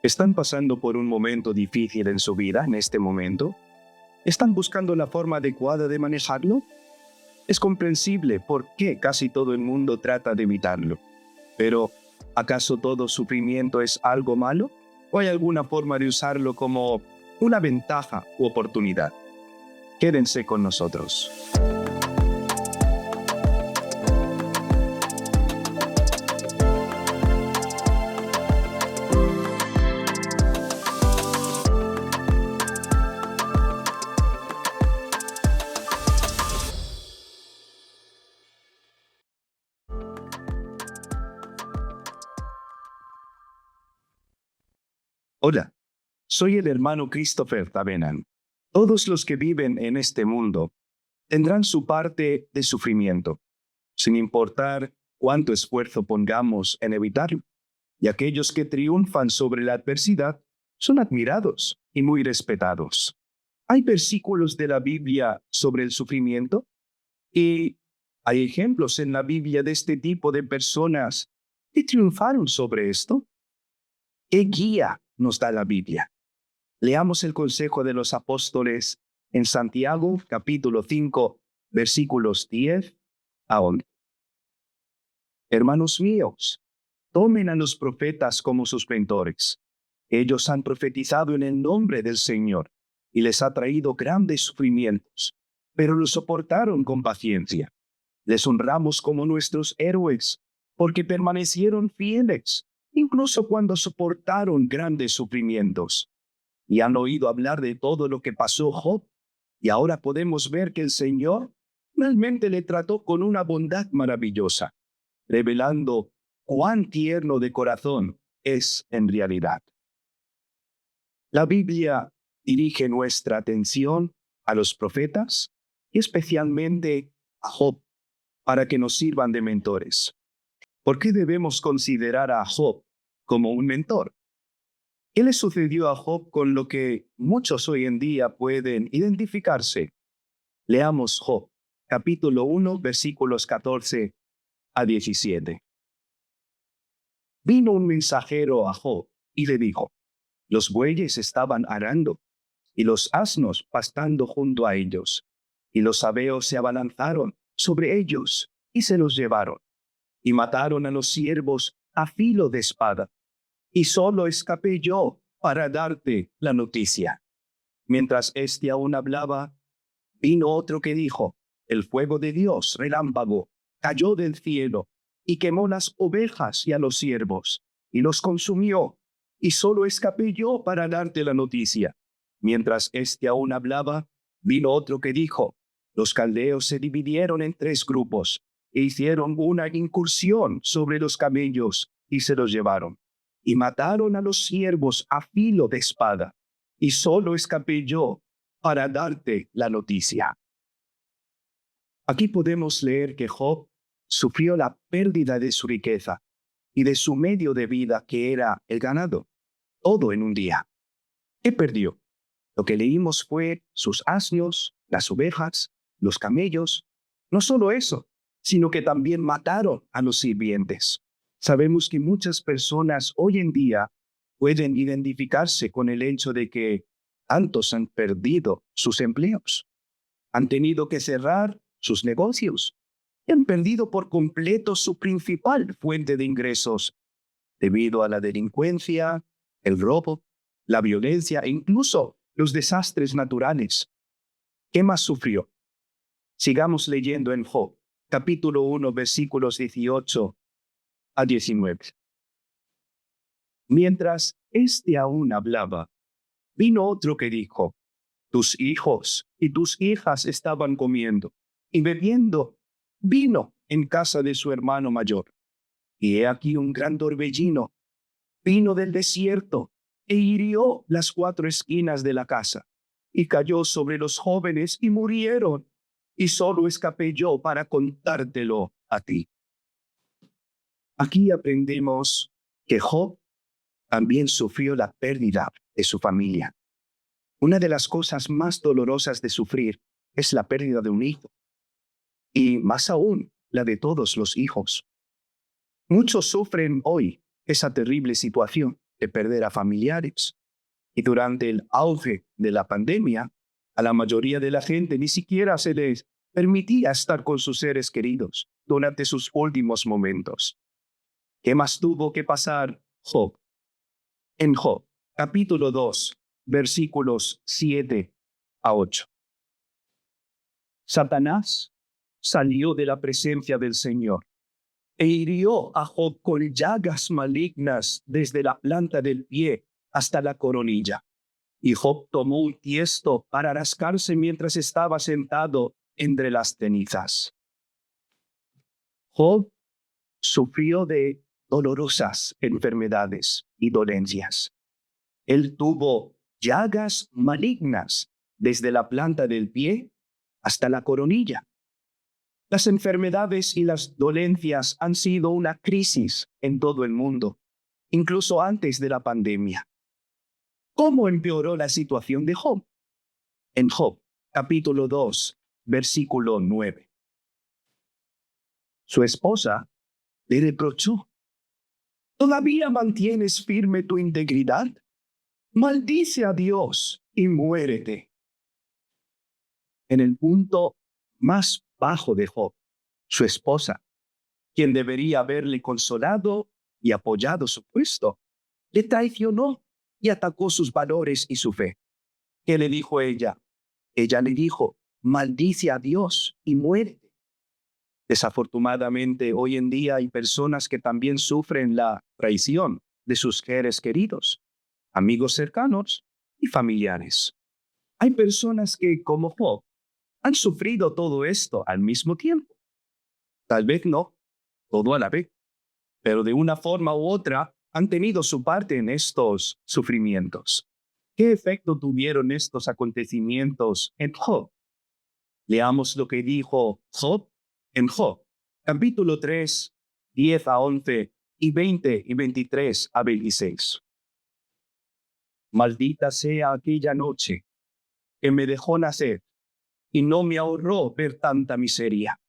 ¿Están pasando por un momento difícil en su vida en este momento? ¿Están buscando la forma adecuada de manejarlo? Es comprensible por qué casi todo el mundo trata de evitarlo. Pero, ¿acaso todo sufrimiento es algo malo? ¿O hay alguna forma de usarlo como una ventaja u oportunidad? Quédense con nosotros. Hola, soy el hermano Christopher Tavenan. Todos los que viven en este mundo tendrán su parte de sufrimiento, sin importar cuánto esfuerzo pongamos en evitarlo. Y aquellos que triunfan sobre la adversidad son admirados y muy respetados. Hay versículos de la Biblia sobre el sufrimiento y hay ejemplos en la Biblia de este tipo de personas que triunfaron sobre esto. ¿Qué guía nos da la Biblia? Leamos el consejo de los apóstoles en Santiago, capítulo 5, versículos 10 a 11. Hermanos míos, tomen a los profetas como sus mentores. Ellos han profetizado en el nombre del Señor y les ha traído grandes sufrimientos, pero lo soportaron con paciencia. Les honramos como nuestros héroes, porque permanecieron fieles, incluso cuando soportaron grandes sufrimientos. Y han oído hablar de todo lo que pasó Job, y ahora podemos ver que el Señor realmente le trató con una bondad maravillosa, revelando cuán tierno de corazón es en realidad. La Biblia dirige nuestra atención a los profetas y especialmente a Job para que nos sirvan de mentores. ¿Por qué debemos considerar a Job como un mentor? ¿Qué le sucedió a Job con lo que muchos hoy en día pueden identificarse? Leamos Job, capítulo 1, versículos 14 a 17. Vino un mensajero a Job y le dijo: los bueyes estaban arando y los asnos pastando junto a ellos, y los sabeos se abalanzaron sobre ellos y se los llevaron, y mataron a los siervos a filo de espada, y solo escapé yo para darte la noticia. Mientras éste aún hablaba, vino otro que dijo: el fuego de Dios relámpago cayó del cielo y quemó las ovejas y a los siervos, y los consumió, y solo escapé yo para darte la noticia. Mientras éste aún hablaba, vino otro que dijo: los caldeos se dividieron en 3 grupos, e hicieron una incursión sobre los camellos, y se los llevaron, y mataron a los siervos a filo de espada, y solo escapé yo para darte la noticia. Aquí podemos leer que Job sufrió la pérdida de su riqueza y de su medio de vida, que era el ganado, todo en un día. ¿Qué perdió? Lo que leímos fue sus asnos, las ovejas, los camellos. No solo eso, sino que también mataron a los sirvientes. Sabemos que muchas personas hoy en día pueden identificarse con el hecho de que tantos han perdido sus empleos, han tenido que cerrar sus negocios y han perdido por completo su principal fuente de ingresos debido a la delincuencia, el robo, la violencia e incluso los desastres naturales. ¿Qué más sufrió? Sigamos leyendo en Job, capítulo 1, versículos 18 a 19. Mientras éste aún hablaba, vino otro que dijo: tus hijos y tus hijas estaban comiendo y bebiendo vino en casa de su hermano mayor. Y he aquí un gran torbellino vino del desierto e hirió las 4 esquinas de la casa, y cayó sobre los jóvenes y murieron, y solo escapé yo para contártelo a ti. Aquí aprendemos que Job también sufrió la pérdida de su familia. Una de las cosas más dolorosas de sufrir es la pérdida de un hijo, y más aún la de todos los hijos. Muchos sufren hoy esa terrible situación, de perder a familiares. Y durante el auge de la pandemia, a la mayoría de la gente ni siquiera se les permitía estar con sus seres queridos durante sus últimos momentos. ¿Qué más tuvo que pasar Job? En Job, capítulo 2, versículos 7 a 8. Satanás salió de la presencia del Señor e hirió a Job con llagas malignas desde la planta del pie hasta la coronilla. Y Job tomó un tiesto para rascarse mientras estaba sentado entre las cenizas. Job sufrió de dolorosas enfermedades y dolencias. Él tuvo llagas malignas desde la planta del pie hasta la coronilla. Las enfermedades y las dolencias han sido una crisis en todo el mundo, incluso antes de la pandemia. ¿Cómo empeoró la situación de Job? En Job, capítulo 2, versículo 9. Su esposa le reprochó: ¿todavía mantienes firme tu integridad? Maldice a Dios y muérete. En el punto más bajo de Job, su esposa, quien debería haberle consolado y apoyado su puesto, le traicionó y atacó sus valores y su fe. ¿Qué le dijo ella? Ella le dijo: maldice a Dios y muérete. Desafortunadamente, hoy en día hay personas que también sufren la traición de sus seres queridos, amigos cercanos y familiares. Hay personas que, como Job, han sufrido todo esto al mismo tiempo. Tal vez no, todo a la vez, pero de una forma u otra han tenido su parte en estos sufrimientos. ¿Qué efecto tuvieron estos acontecimientos en Job? Leamos lo que dijo Job en Job, capítulo 3, 10 a 11 y 20 y 23 a 26. Maldita sea aquella noche que me dejó nacer y no me ahorró ver tanta miseria.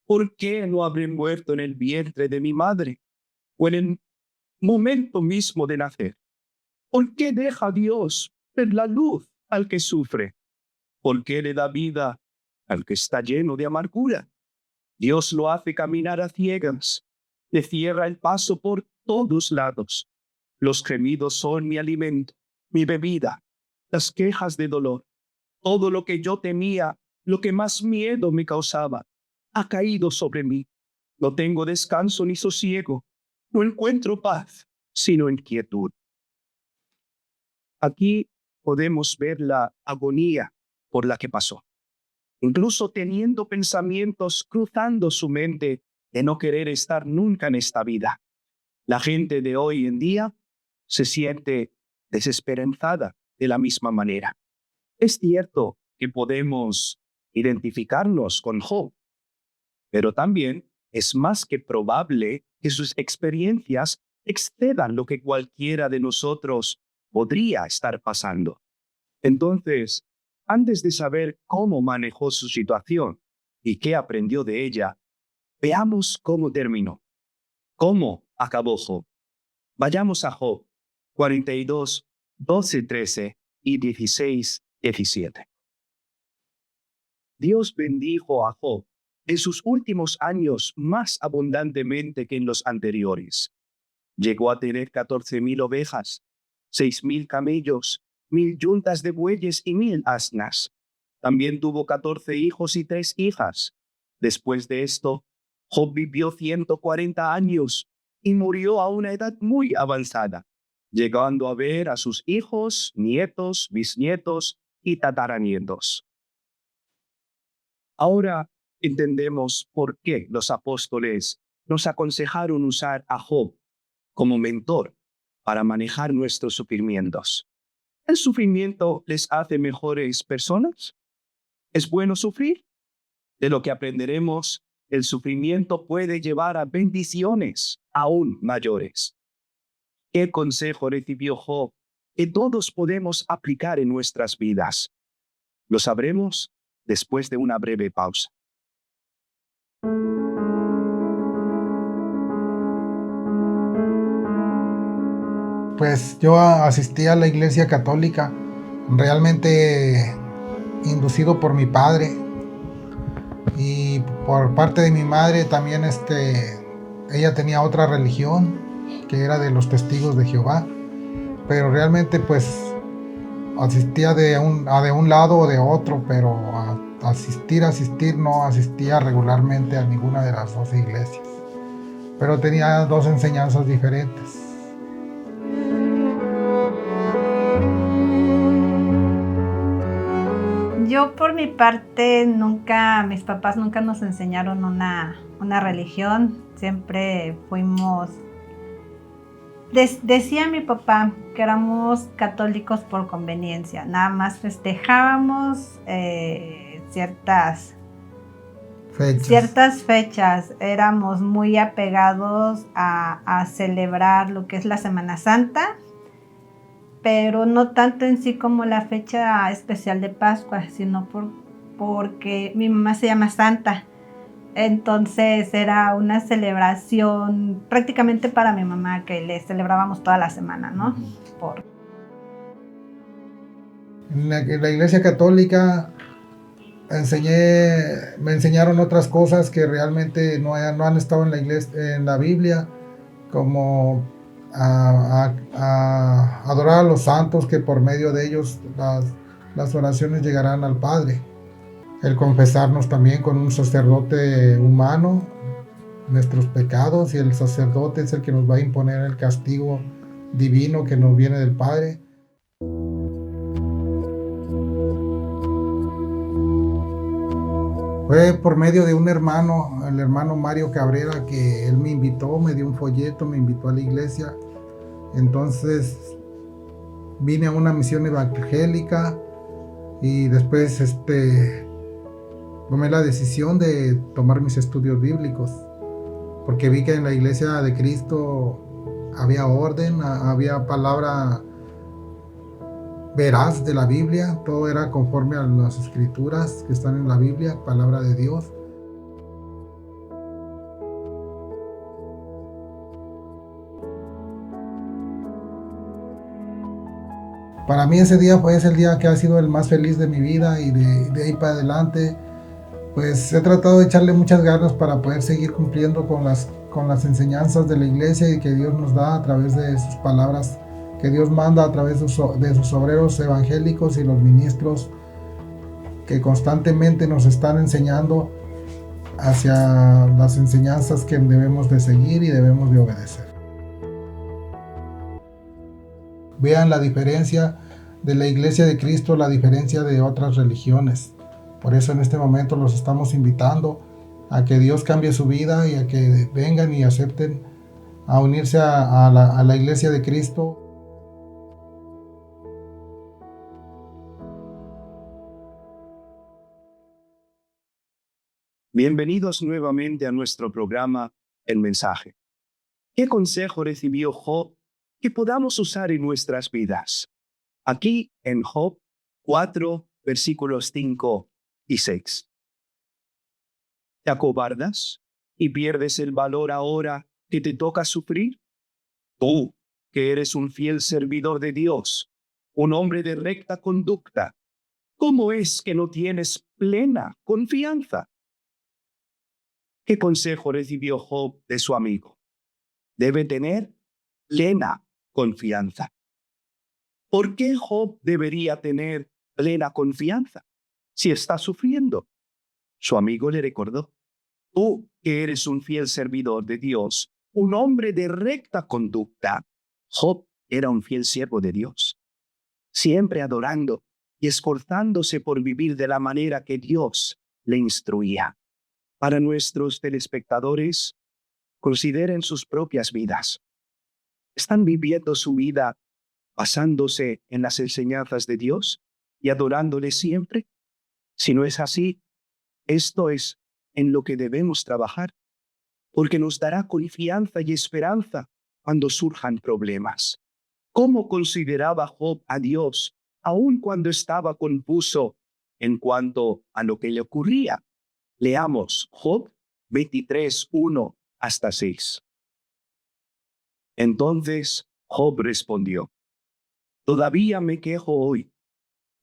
¿Por qué no habré muerto en el vientre de mi madre o en el momento mismo de nacer? ¿Por qué deja Dios ver la luz al que sufre? ¿Por qué le da vida al que está lleno de amargura? Dios lo hace caminar a ciegas, le cierra el paso por todos lados. Los gemidos son mi alimento, mi bebida, las quejas de dolor. Todo lo que yo temía, lo que más miedo me causaba, ha caído sobre mí. No tengo descanso ni sosiego, no encuentro paz, sino inquietud. Aquí podemos ver la agonía por la que pasó. Incluso teniendo pensamientos cruzando su mente de no querer estar nunca en esta vida. La gente de hoy en día se siente desesperanzada de la misma manera. Es cierto que podemos identificarnos con Job, pero también es más que probable que sus experiencias excedan lo que cualquiera de nosotros podría estar pasando. Entonces, antes de saber cómo manejó su situación y qué aprendió de ella, veamos cómo terminó. ¿Cómo acabó Job? Vayamos a Job 42, 12, 13 y 16, 17. Dios bendijo a Job en sus últimos años más abundantemente que en los anteriores. Llegó a tener 14,000 ovejas, 6,000 camellos, 1,000 yuntas de bueyes y 1,000 asnas. También tuvo 14 hijos y 3 hijas. Después de esto, Job vivió 140 años y murió a una edad muy avanzada, llegando a ver a sus hijos, nietos, bisnietos y tataranietos. Ahora entendemos por qué los apóstoles nos aconsejaron usar a Job como mentor para manejar nuestros sufrimientos. ¿El sufrimiento les hace mejores personas? ¿Es bueno sufrir? De lo que aprenderemos, el sufrimiento puede llevar a bendiciones aún mayores. ¿Qué consejo recibió Job que todos podemos aplicar en nuestras vidas? Lo sabremos después de una breve pausa. Pues yo asistí a la iglesia católica, realmente inducido por mi padre, y por parte de mi madre también ella tenía otra religión que era de los testigos de Jehová, pero realmente pues asistía de un lado o de otro, pero asistir no asistía regularmente a ninguna de las dos iglesias, pero tenía dos enseñanzas diferentes. Yo por mi parte mis papás nunca nos enseñaron una religión, siempre fuimos, decía mi papá que éramos católicos por conveniencia, nada más festejábamos ciertas fechas, éramos muy apegados a celebrar lo que es la Semana Santa, pero no tanto en sí como la fecha especial de Pascua, sino porque mi mamá se llama Santa. Entonces era una celebración prácticamente para mi mamá, que le celebrábamos toda la semana, ¿no? En la iglesia católica me enseñaron otras cosas que realmente no han estado en la Biblia, como a adorar a los santos, que por medio de ellos las oraciones llegarán al Padre. El confesarnos también con un sacerdote humano nuestros pecados, y el sacerdote es el que nos va a imponer el castigo divino que nos viene del Padre. Fue por medio de un hermano, el hermano Mario Cabrera, que él me invitó, me dio un folleto, me invitó a la iglesia. Entonces vine a una misión evangélica y después tomé la decisión de tomar mis estudios bíblicos, porque vi que en la iglesia de Cristo había orden, había palabra veraz de la Biblia, todo era conforme a las escrituras que están en la Biblia, palabra de Dios. Para mí ese día es el día que ha sido el más feliz de mi vida, y de ahí para adelante pues he tratado de echarle muchas ganas para poder seguir cumpliendo con las enseñanzas de la iglesia y que Dios nos da a través de sus palabras, que Dios manda a través de sus obreros evangélicos y los ministros que constantemente nos están enseñando hacia las enseñanzas que debemos de seguir y debemos de obedecer. Vean la diferencia de la Iglesia de Cristo, la diferencia de otras religiones. Por eso en este momento los estamos invitando a que Dios cambie su vida y a que vengan y acepten a unirse a la Iglesia de Cristo. Bienvenidos nuevamente a nuestro programa El Mensaje. ¿Qué consejo recibió Job que podamos usar en nuestras vidas? Aquí en Job 4, versículos 5 y 6. ¿Te acobardas y pierdes el valor ahora que te toca sufrir? Tú, que eres un fiel servidor de Dios, un hombre de recta conducta, ¿cómo es que no tienes plena confianza? ¿Qué consejo recibió Job de su amigo? Debe tener plena confianza. ¿Por qué Job debería tener plena confianza si está sufriendo? Su amigo le recordó: tú, que eres un fiel servidor de Dios, un hombre de recta conducta. Job era un fiel siervo de Dios, siempre adorando y esforzándose por vivir de la manera que Dios le instruía. Para nuestros telespectadores, consideren sus propias vidas. ¿Están viviendo su vida basándose en las enseñanzas de Dios y adorándole siempre? Si no es así, esto es en lo que debemos trabajar, porque nos dará confianza y esperanza cuando surjan problemas. ¿Cómo consideraba Job a Dios aun cuando estaba confuso en cuanto a lo que le ocurría? Leamos Job 23, 1 hasta 6. Entonces Job respondió: todavía me quejo hoy.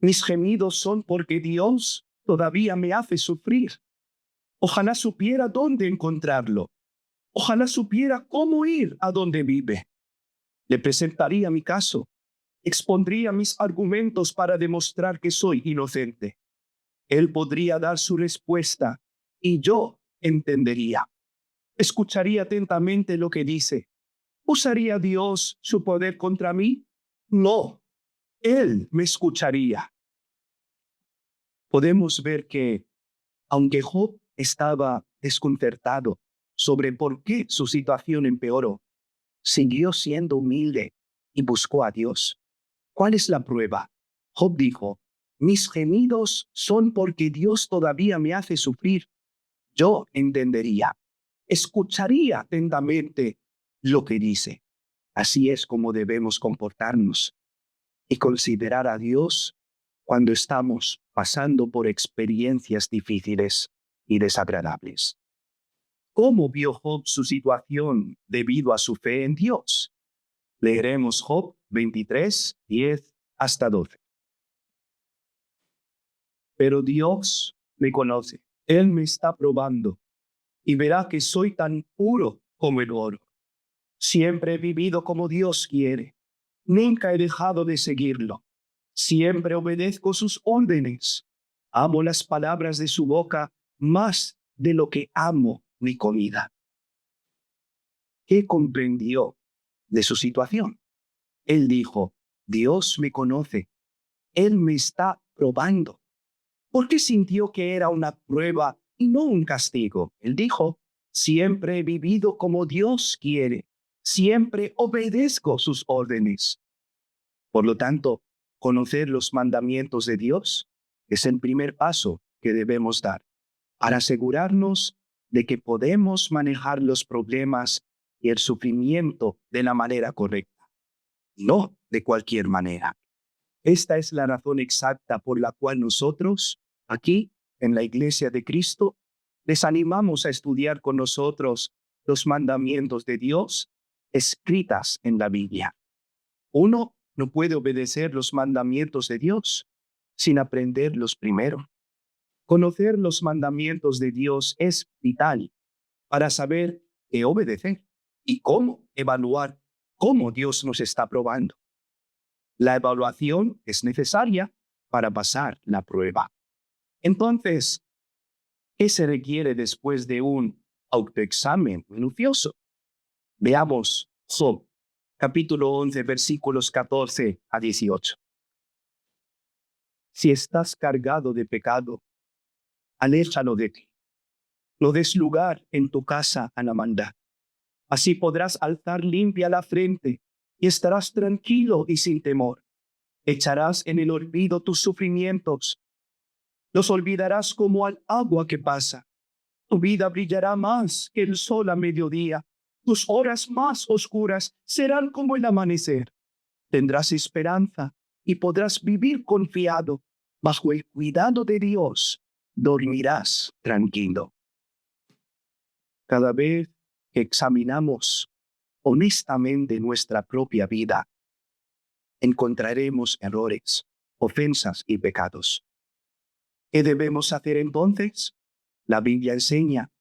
Mis gemidos son porque Dios todavía me hace sufrir. Ojalá supiera dónde encontrarlo. Ojalá supiera cómo ir a donde vive. Le presentaría mi caso. Expondría mis argumentos para demostrar que soy inocente. Él podría dar su respuesta y yo entendería. Escucharía atentamente lo que dice. ¿Usaría Dios su poder contra mí? No, Él me escucharía. Podemos ver que, aunque Job estaba desconcertado sobre por qué su situación empeoró, siguió siendo humilde y buscó a Dios. ¿Cuál es la prueba? Job dijo: mis gemidos son porque Dios todavía me hace sufrir. Yo entendería, escucharía atentamente lo que dice. Así es como debemos comportarnos y considerar a Dios cuando estamos pasando por experiencias difíciles y desagradables. ¿Cómo vio Job su situación debido a su fe en Dios? Leeremos Job 23, 10 hasta 12. Pero Dios me conoce. Él me está probando y verá que soy tan puro como el oro. Siempre he vivido como Dios quiere. Nunca he dejado de seguirlo. Siempre obedezco sus órdenes. Amo las palabras de su boca más de lo que amo mi comida. ¿Qué comprendió de su situación? Él dijo: Dios me conoce. Él me está probando. ¿Por qué sintió que era una prueba y no un castigo? Él dijo: siempre he vivido como Dios quiere. Siempre obedezco sus órdenes. Por lo tanto, conocer los mandamientos de Dios es el primer paso que debemos dar para asegurarnos de que podemos manejar los problemas y el sufrimiento de la manera correcta, no de cualquier manera. Esta es la razón exacta por la cual nosotros, aquí, en la Iglesia de Cristo, les animamos a estudiar con nosotros los mandamientos de Dios escritas en la Biblia. Uno no puede obedecer los mandamientos de Dios sin aprenderlos primero. Conocer los mandamientos de Dios es vital para saber qué obedecer y cómo evaluar cómo Dios nos está probando. La evaluación es necesaria para pasar la prueba. Entonces, ¿qué se requiere después de un autoexamen minucioso? Veamos Job, capítulo 11, versículos 14 a 18. Si estás cargado de pecado, aléjalo de ti. No des lugar en tu casa a la maldad. Así podrás alzar limpia la frente y estarás tranquilo y sin temor. Echarás en el olvido tus sufrimientos. Los olvidarás como al agua que pasa. Tu vida brillará más que el sol a mediodía. Tus horas más oscuras serán como el amanecer. Tendrás esperanza y podrás vivir confiado. Bajo el cuidado de Dios, dormirás tranquilo. Cada vez que examinamos honestamente nuestra propia vida, encontraremos errores, ofensas y pecados. ¿Qué debemos hacer entonces? La Biblia enseña: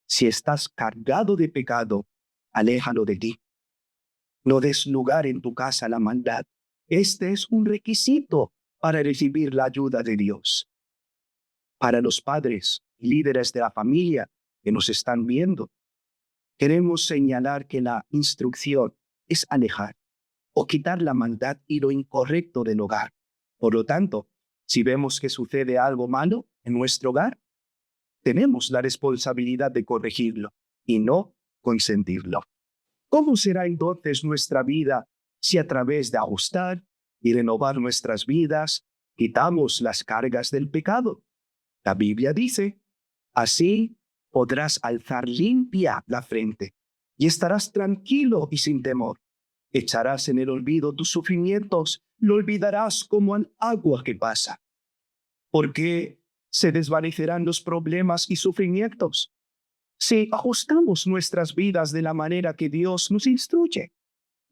si estás cargado de pecado, aléjalo de ti. No des lugar en tu casa a la maldad. Este es un requisito para recibir la ayuda de Dios. Para los padres y líderes de la familia que nos están viendo, queremos señalar que la instrucción es alejar o quitar la maldad y lo incorrecto del hogar. Por lo tanto, si vemos que sucede algo malo en nuestro hogar, tenemos la responsabilidad de corregirlo y no consentirlo. ¿Cómo será entonces nuestra vida si a través de ajustar y renovar nuestras vidas quitamos las cargas del pecado? La Biblia dice: así podrás alzar limpia la frente y estarás tranquilo y sin temor. Echarás en el olvido tus sufrimientos, lo olvidarás como al agua que pasa. ¿Por qué se desvanecerán los problemas y sufrimientos? Si ajustamos nuestras vidas de la manera que Dios nos instruye.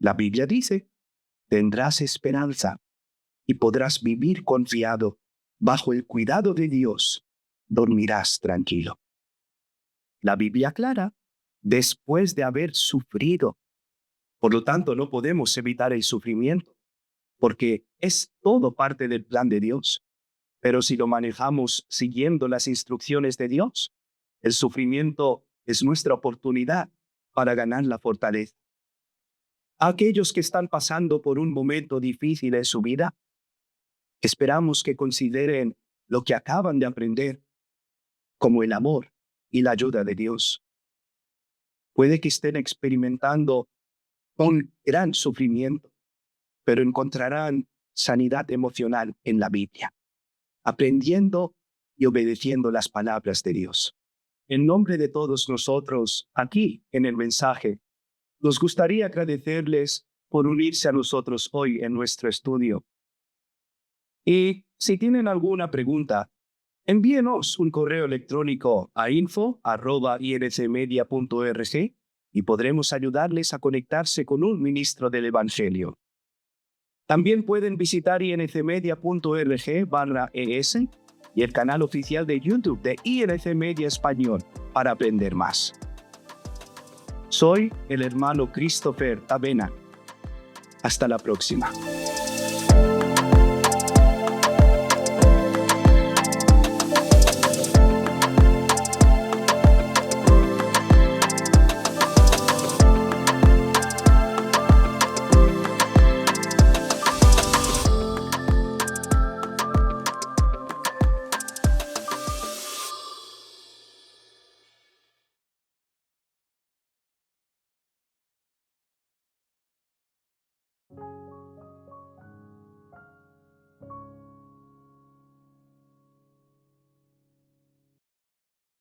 La Biblia dice, tendrás esperanza y podrás vivir confiado bajo el cuidado de Dios. Dormirás tranquilo. La Biblia aclara, después de haber sufrido. Por lo tanto, no podemos evitar el sufrimiento, porque es todo parte del plan de Dios. Pero si lo manejamos siguiendo las instrucciones de Dios, el sufrimiento es nuestra oportunidad para ganar la fortaleza. A aquellos que están pasando por un momento difícil en su vida, esperamos que consideren lo que acaban de aprender como el amor y la ayuda de Dios. Puede que estén experimentando un gran sufrimiento, pero encontrarán sanidad emocional en la Biblia, aprendiendo y obedeciendo las palabras de Dios. En nombre de todos nosotros, aquí en el mensaje, nos gustaría agradecerles por unirse a nosotros hoy en nuestro estudio. Y si tienen alguna pregunta, envíenos un correo electrónico a info@incmedia.org y podremos ayudarles a conectarse con un ministro del Evangelio. También pueden visitar incmedia.org/es y el canal oficial de YouTube de INC Media Español para aprender más. Soy el hermano Christopher Tavena. Hasta la próxima.